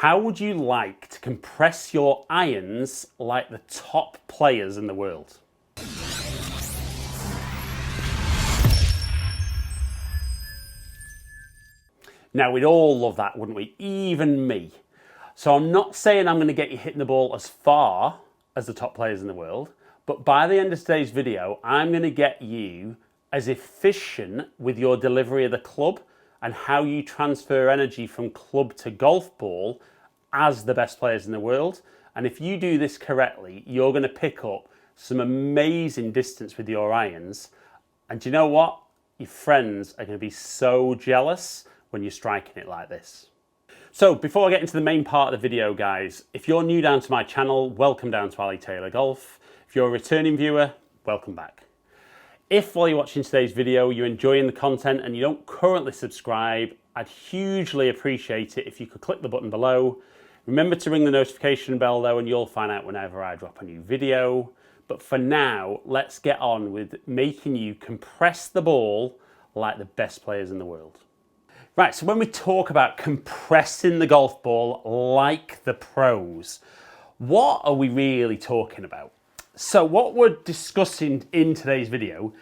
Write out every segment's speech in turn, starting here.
How would you like to compress your irons like the top players in the world? Now, we'd all love that, wouldn't we? Even me. So I'm not saying I'm going to get you hitting the ball as far as the top players in the world, but by the end of today's video, I'm going to get you as efficient with your delivery of the club and how you transfer energy from club to golf ball as the best players in the world. And if you do this correctly, you're going to pick up some amazing distance with your irons. And do you know what? Your friends are going to be so jealous when you're striking it like this. So before I get into the main part of the video, guys, if you're new down to my channel, welcome down to Ali Taylor Golf. If you're a returning viewer, welcome back. If while you're watching today's video, you're enjoying the content and you don't currently subscribe, I'd hugely appreciate it if you could click the button below. Remember to ring the notification bell though, and you'll find out whenever I drop a new video. But for now, let's get on with making you compress the ball like the best players in the world. Right, so when we talk about compressing the golf ball like the pros, what are we really talking about? So what we're discussing in today's video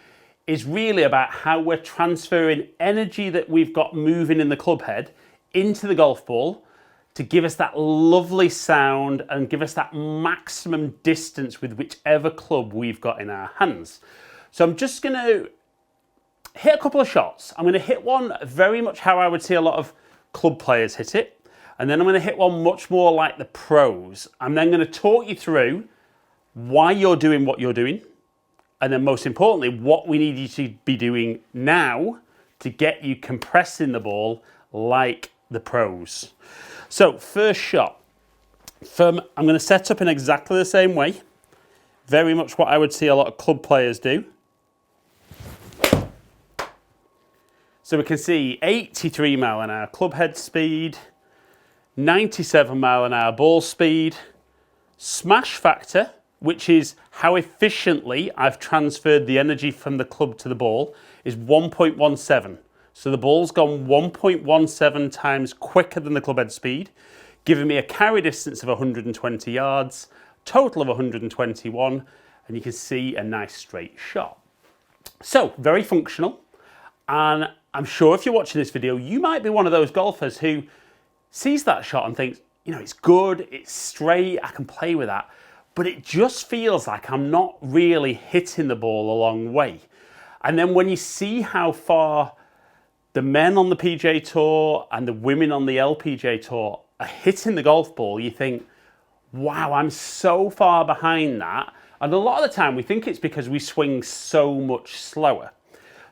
is really about how we're transferring energy that we've got moving in the club head into the golf ball to give us that lovely sound and give us that maximum distance with whichever club we've got in our hands. So I'm just going to hit a couple of shots. I'm going to hit one very much how I would see a lot of club players hit it. And then I'm going to hit one much more like the pros. I'm then going to talk you through why you're doing what you're doing. And then most importantly, what we need you to be doing now to get you compressing the ball like the pros. So first shot, I'm going to set up in exactly the same way. Very much what I would see a lot of club players do. So we can see 83 mile an hour club head speed, 97 mile an hour ball speed, smash factor, which is how efficiently I've transferred the energy from the club to the ball, is 1.17. So the ball's gone 1.17 times quicker than the club head speed, giving me a carry distance of 120 yards, total of 121, and you can see a nice straight shot. So very functional. And I'm sure if you're watching this video, you might be one of those golfers who sees that shot and thinks, you know, it's good, it's straight, I can play with that. But it just feels like I'm not really hitting the ball a long way. And then when you see how far the men on the PGA Tour and the women on the LPGA Tour are hitting the golf ball, you think, wow, I'm so far behind that. And a lot of the time we think it's because we swing so much slower.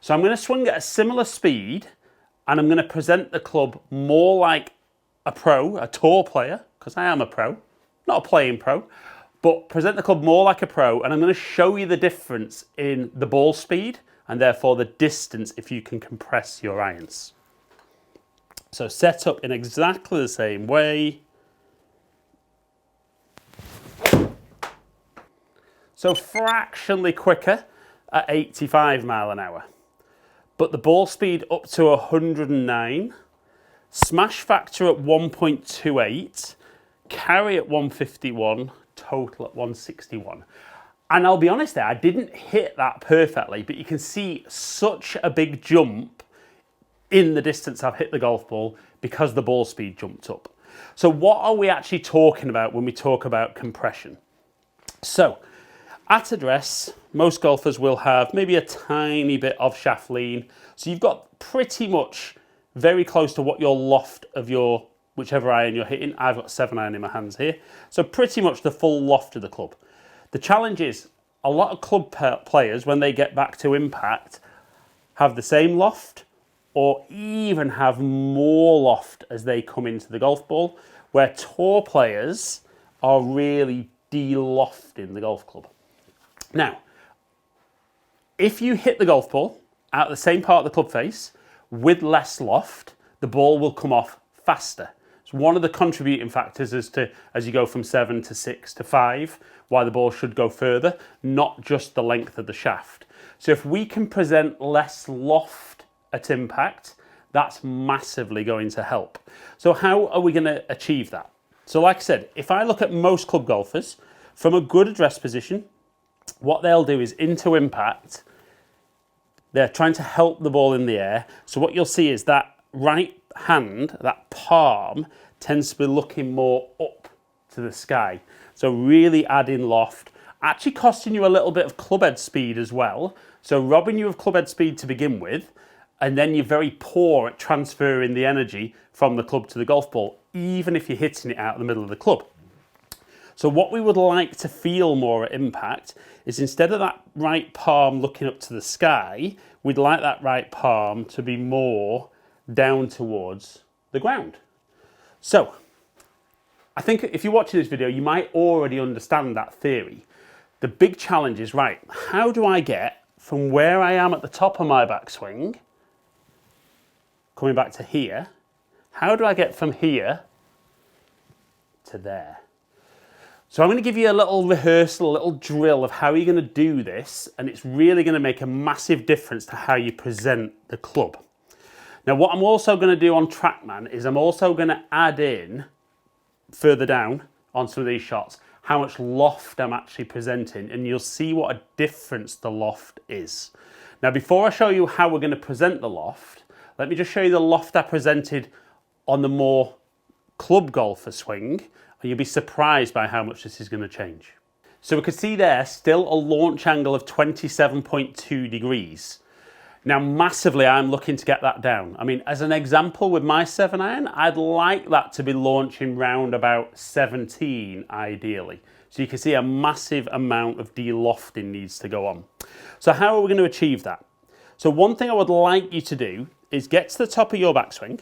So I'm going to swing at a similar speed and I'm going to present the club more like a pro, a tour player, because I am a pro, not a playing pro, but present the club more like a pro, and I'm going to show you the difference in the ball speed and therefore the distance if you can compress your irons. So set up in exactly the same way. So fractionally quicker at 85 mile an hour. But the ball speed up to 109, smash factor at 1.28, carry at 151, total at 161. And I'll be honest there, I didn't hit that perfectly, but you can see such a big jump in the distance I've hit the golf ball because the ball speed jumped up. So what are we actually talking about when we talk about compression? So at address, most golfers will have maybe a tiny bit of shaft lean. So you've got pretty much very close to what your loft of your whichever iron you're hitting. I've got 7-iron in my hands here. So pretty much the full loft of the club. The challenge is a lot of club players, when they get back to impact, have the same loft or even have more loft as they come into the golf ball, where tour players are really de-lofting the golf club. Now, if you hit the golf ball at the same part of the club face with less loft, the ball will come off faster. It's one of the contributing factors as you go from 7 to 6 to 5, why the ball should go further, not just the length of the shaft. So if we can present less loft at impact, that's massively going to help. So how are we going to achieve that? So like I said, if I look at most club golfers, from a good address position, what they'll do is into impact, they're trying to help the ball in the air. So what you'll see is that right hand, that palm, tends to be looking more up to the sky. So really adding loft, actually costing you a little bit of club head speed as well. So robbing you of club head speed to begin with, and then you're very poor at transferring the energy from the club to the golf ball, even if you're hitting it out of the middle of the club. So what we would like to feel more at impact is instead of that right palm looking up to the sky, we'd like that right palm to be more down towards the ground. So I think if you're watching this video, you might already understand that theory. The big challenge is, right, how do I get from where I am at the top of my backswing, coming back to here, how do I get from here to there? So I'm going to give you a little rehearsal, a little drill of how you're going to do this, and it's really going to make a massive difference to how you present the club. Now what I'm also going to do on TrackMan is I'm also going to add in, further down on some of these shots, how much loft I'm actually presenting, and you'll see what a difference the loft is. Now before I show you how we're going to present the loft, let me just show you the loft I presented on the more club golfer swing, and you'll be surprised by how much this is going to change. So we can see there still a launch angle of 27.2 degrees. Now massively I'm looking to get that down. I mean, as an example with my 7-iron, I'd like that to be launching round about 17 ideally. So you can see a massive amount of de-lofting needs to go on. So how are we going to achieve that? So one thing I would like you to do is get to the top of your backswing,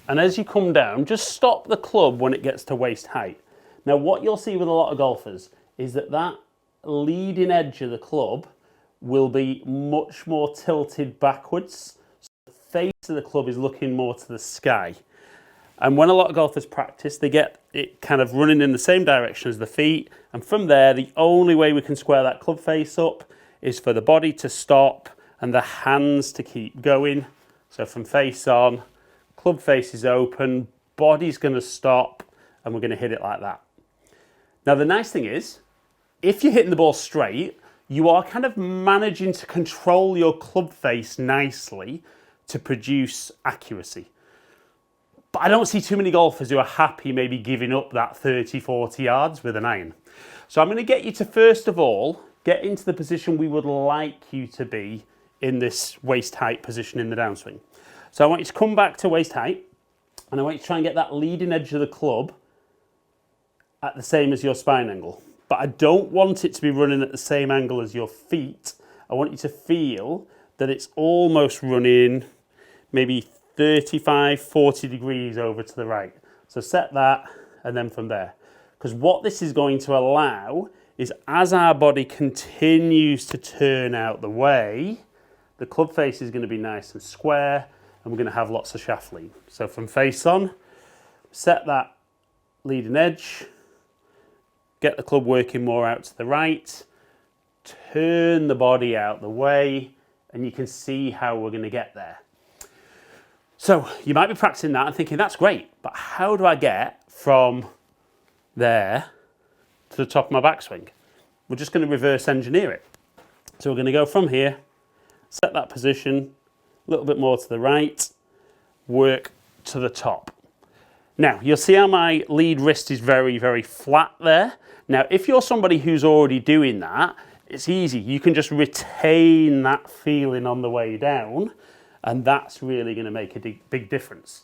and as you come down, just stop the club when it gets to waist height. Now what you'll see with a lot of golfers is that that leading edge of the club will be much more tilted backwards. So the face of the club is looking more to the sky. And when a lot of golfers practice, they get it kind of running in the same direction as the feet. And from there, the only way we can square that club face up is for the body to stop and the hands to keep going. So from face on, club face is open, body's going to stop, and we're going to hit it like that. Now the nice thing is, if you're hitting the ball straight, you are kind of managing to control your club face nicely to produce accuracy. But I don't see too many golfers who are happy maybe giving up that 30, 40 yards with an iron. So I'm going to get you to, first of all, get into the position we would like you to be in this waist height position in the downswing. So I want you to come back to waist height, and I want you to try and get that leading edge of the club at the same as your spine angle. But I don't want it to be running at the same angle as your feet. I want you to feel that it's almost running maybe 35, 40 degrees over to the right. So set that, and then from there. Because what this is going to allow is, as our body continues to turn out the way, the club face is going to be nice and square, and we're going to have lots of shaft lean. So from face on, set that leading edge, get the club working more out to the right, turn the body out the way, and you can see how we're going to get there. So you might be practicing that and thinking, that's great, but how do I get from there to the top of my backswing? We're just going to reverse engineer it. So we're going to go from here, set that position, a little bit more to the right, work to the top. Now, you'll see how my lead wrist is very, very flat there. Now, if you're somebody who's already doing that, it's easy. You can just retain that feeling on the way down, and that's really going to make a big difference.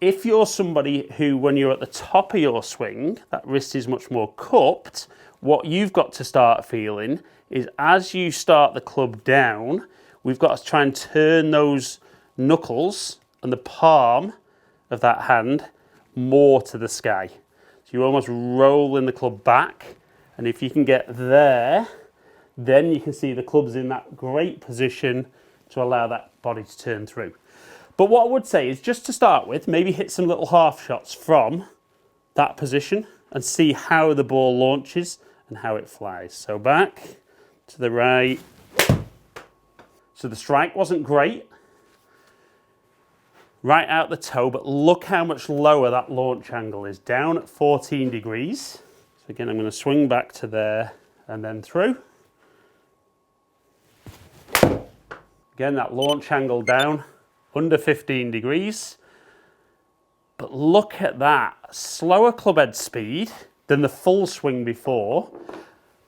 If you're somebody who, when you're at the top of your swing, that wrist is much more cupped, what you've got to start feeling is, as you start the club down, we've got to try and turn those knuckles and the palm of that hand more to the sky. So you're almost rolling the club back, and if you can get there, then you can see the club's in that great position to allow that body to turn through. But what I would say is, just to start with, maybe hit some little half shots from that position and see how the ball launches and how it flies. So back to the right. So the strike wasn't great. right out the toe, but look how much lower that launch angle is, down at 14 degrees. So again, I'm going to swing back to there and then through. Again, that launch angle down under 15 degrees. But look at that, slower club head speed than the full swing before,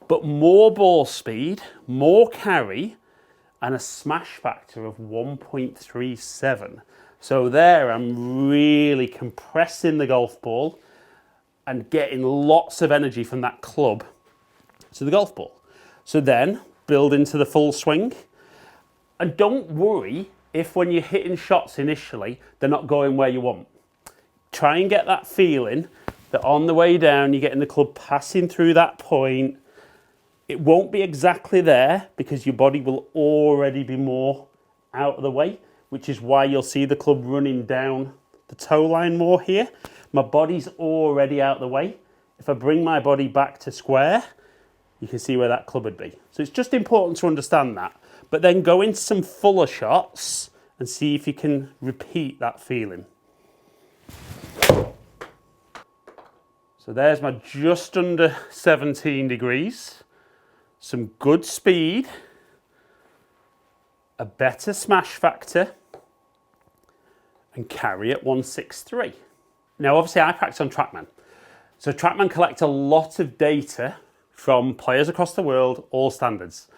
but more ball speed, more carry, and a smash factor of 1.37. So there I'm really compressing the golf ball and getting lots of energy from that club to the golf ball. So then build into the full swing. And don't worry if when you're hitting shots initially, they're not going where you want. Try and get that feeling that on the way down, you're getting the club passing through that point. It won't be exactly there because your body will already be more out of the way, which is why you'll see the club running down the toe line more here. My body's already out of the way. If I bring my body back to square, you can see where that club would be. So it's just important to understand that. But then go into some fuller shots and see if you can repeat that feeling. So there's my just under 17 degrees. Some good speed, a better smash factor, and carry at 163. Now, obviously, I practice on TrackMan. So TrackMan collect a lot of data from players across the world, all standards.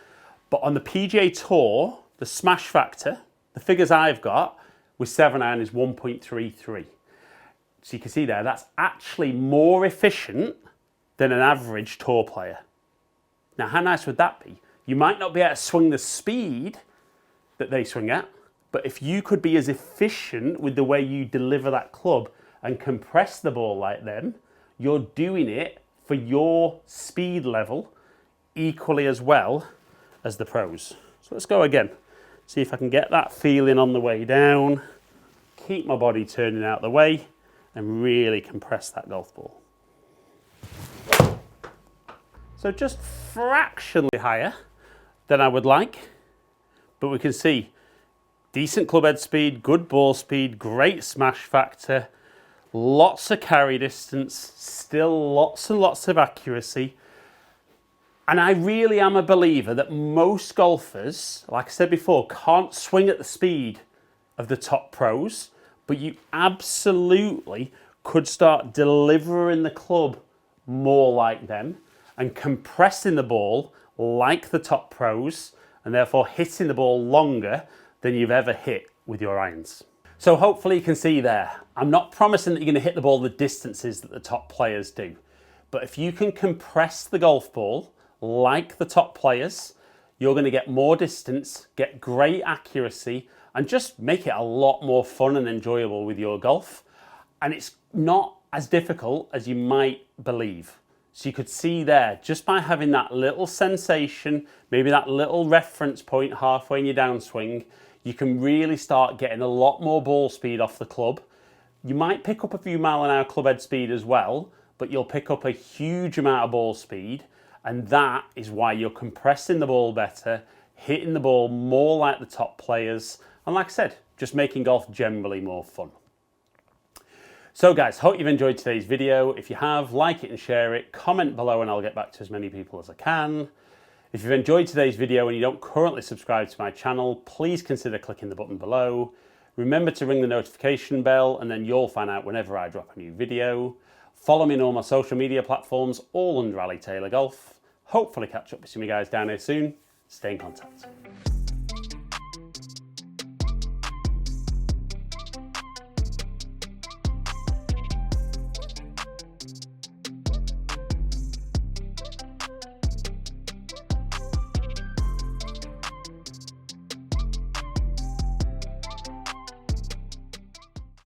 But on the PGA Tour, the smash factor, the figures I've got with 7-iron is 1.33. So you can see there, that's actually more efficient than an average tour player. Now, how nice would that be? You might not be able to swing the speed that they swing at, but if you could be as efficient with the way you deliver that club and compress the ball like them, you're doing it for your speed level equally as well as the pros. So let's go again. See if I can get that feeling on the way down, keep my body turning out the way, and really compress that golf ball. So just fractionally higher than I would like, but we can see decent club head speed, good ball speed, great smash factor, lots of carry distance, still lots and lots of accuracy. And I really am a believer that most golfers, like I said before, can't swing at the speed of the top pros, but you absolutely could start delivering the club more like them and compressing the ball like the top pros, and therefore hitting the ball longer than you've ever hit with your irons. So hopefully you can see there, I'm not promising that you're going to hit the ball the distances that the top players do, but if you can compress the golf ball like the top players, you're going to get more distance, get great accuracy, and just make it a lot more fun and enjoyable with your golf. And it's not as difficult as you might believe. So you could see there, just by having that little sensation, maybe that little reference point halfway in your downswing, you can really start getting a lot more ball speed off the club. You might pick up a few mile-an-hour club head speed as well, but you'll pick up a huge amount of ball speed, and that is why you're compressing the ball better, hitting the ball more like the top players, and like I said, just making golf generally more fun. So guys, hope you've enjoyed today's video. If you have, like it and share it, comment below and I'll get back to as many people as I can. If you've enjoyed today's video and you don't currently subscribe to my channel, please consider clicking the button below. Remember to ring the notification bell and then you'll find out whenever I drop a new video. Follow me on all my social media platforms, all under Ali Taylor Golf. Hopefully catch up with some of you guys down here soon. Stay in contact.